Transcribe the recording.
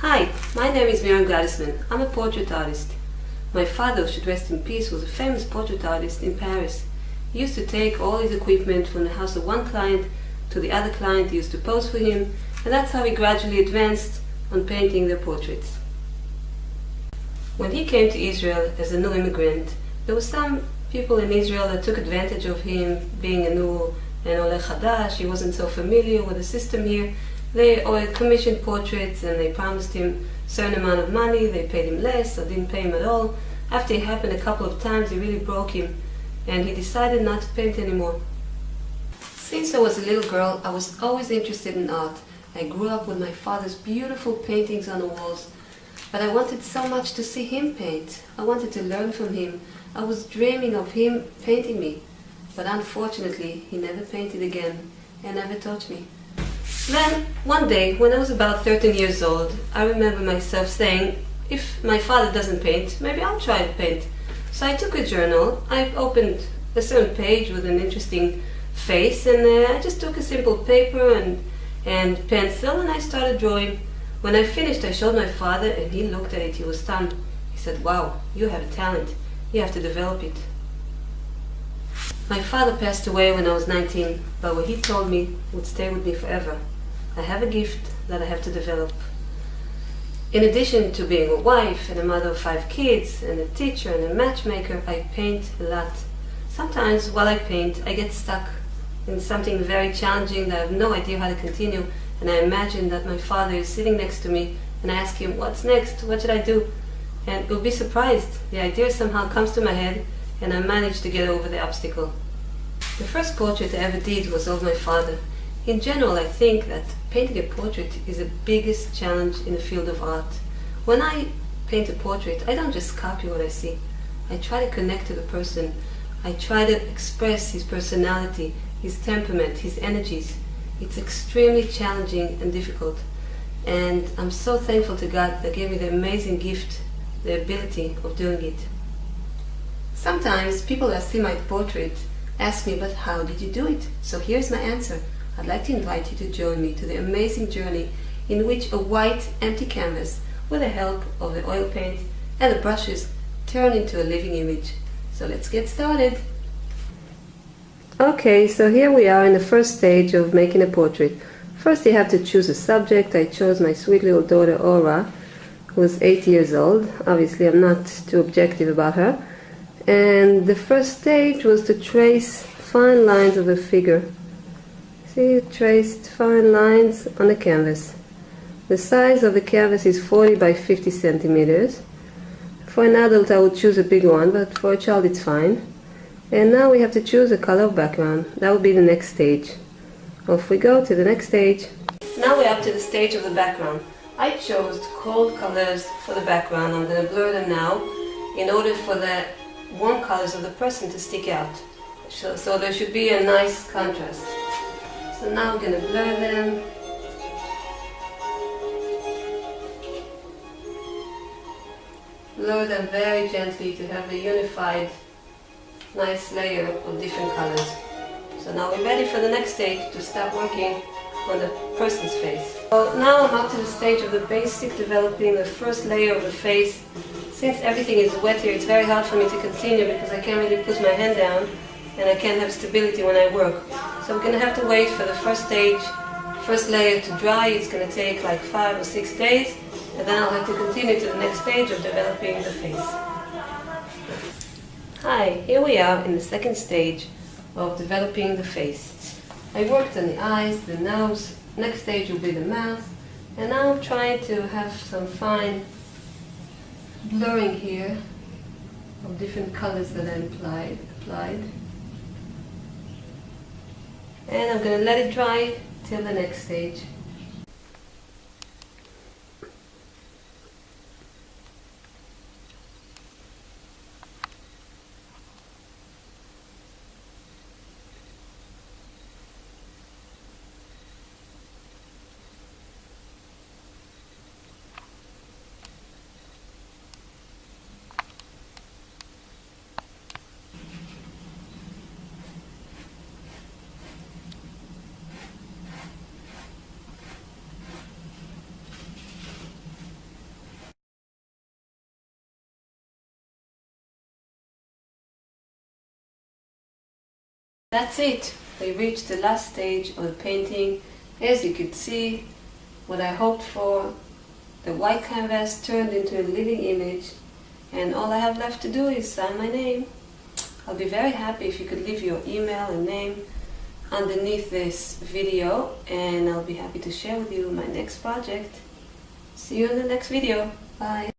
Hi, my name is Miriam Gottesman. I'm a portrait artist. My father, should rest in peace, was a famous portrait artist in Paris. He used to take all his equipment from the house of one client to the other client. He used to pose for him, and that's how he gradually advanced on painting their portraits. When he came to Israel as a new immigrant, there were some people in Israel that took advantage of him being an Oleh Chadash. He wasn't so familiar with the system here. They commissioned portraits and they promised him a certain amount of money. They paid him less or didn't pay him at all. After it happened a couple of times, it really broke him and he decided not to paint anymore. Since I was a little girl, I was always interested in art. I grew up with my father's beautiful paintings on the walls, but I wanted so much to see him paint. I wanted to learn from him. I was dreaming of him painting me, but unfortunately he never painted again and never taught me. Then, one day, when I was about 13 years old, I remember myself saying, if my father doesn't paint, maybe I'll try to paint. So I took a journal, I opened a certain page with an interesting face, and I just took a simple paper and pencil and I started drawing. When I finished, I showed my father and he looked at it, he was stunned. He said, "Wow, you have a talent, you have to develop it." My father passed away when I was 19, but what he told me would stay with me forever. I have a gift that I have to develop. In addition to being a wife and a mother of 5 kids and a teacher and a matchmaker, I paint a lot. Sometimes while I paint, I get stuck in something very challenging that I have no idea how to continue, and I imagine that my father is sitting next to me and I ask him, "What's next? What should I do?" And he'll be surprised. The idea somehow comes to my head and I manage to get over the obstacle. The first portrait I ever did was of my father. In general, I think that painting a portrait is the biggest challenge in the field of art. When I paint a portrait, I don't just copy what I see. I try to connect to the person. I try to express his personality, his temperament, his energies. It's extremely challenging and difficult. And I'm so thankful to God that gave me the amazing gift, the ability of doing it. Sometimes people that see my portrait ask me, "But how did you do it?" So here's my answer. I'd like to invite you to join me to the amazing journey in which a white, empty canvas, with the help of the oil paint and the brushes, turn into a living image. So let's get started. Okay, so here we are in the first stage of making a portrait. First you have to choose a subject. I chose my sweet little daughter Aura, who is 8 years old. Obviously I'm not too objective about her. And the first stage was to trace fine lines of a figure. See, traced fine lines on the canvas. The size of the canvas is 40 by 50 centimeters. For an adult I would choose a big one, but for a child it's fine. And now we have to choose a color of background. That will be the next stage. Off we go to the next stage. Now we're up to the stage of the background. I chose cold colors for the background. I'm going to blur them now in order for the warm colors of the person to stick out. So there should be a nice contrast. So now I'm going to blur them. Blur them very gently to have a unified, nice layer of different colors. So now we're ready for the next stage to start working on the person's face. So now I'm up to the stage of the basic, developing the first layer of the face. Since everything is wet here, it's very hard for me to continue because I can't really put my hand down and I can't have stability when I work. So we're going to have to wait for the first stage, first layer to dry. It's going to take like 5 or 6 days, and then I'll have to continue to the next stage of developing the face. Hi, here we are in the second stage of developing the face. I worked on the eyes, the nose, next stage will be the mouth, and now I'm trying to have some fine blurring here of different colors that I applied. And I'm going to let it dry till the next stage. That's it. We reached the last stage of the painting. As you could see, what I hoped for, the white canvas turned into a living image, and all I have left to do is sign my name. I'll be very happy if you could leave your email and name underneath this video, and I'll be happy to share with you my next project. See you in the next video. Bye.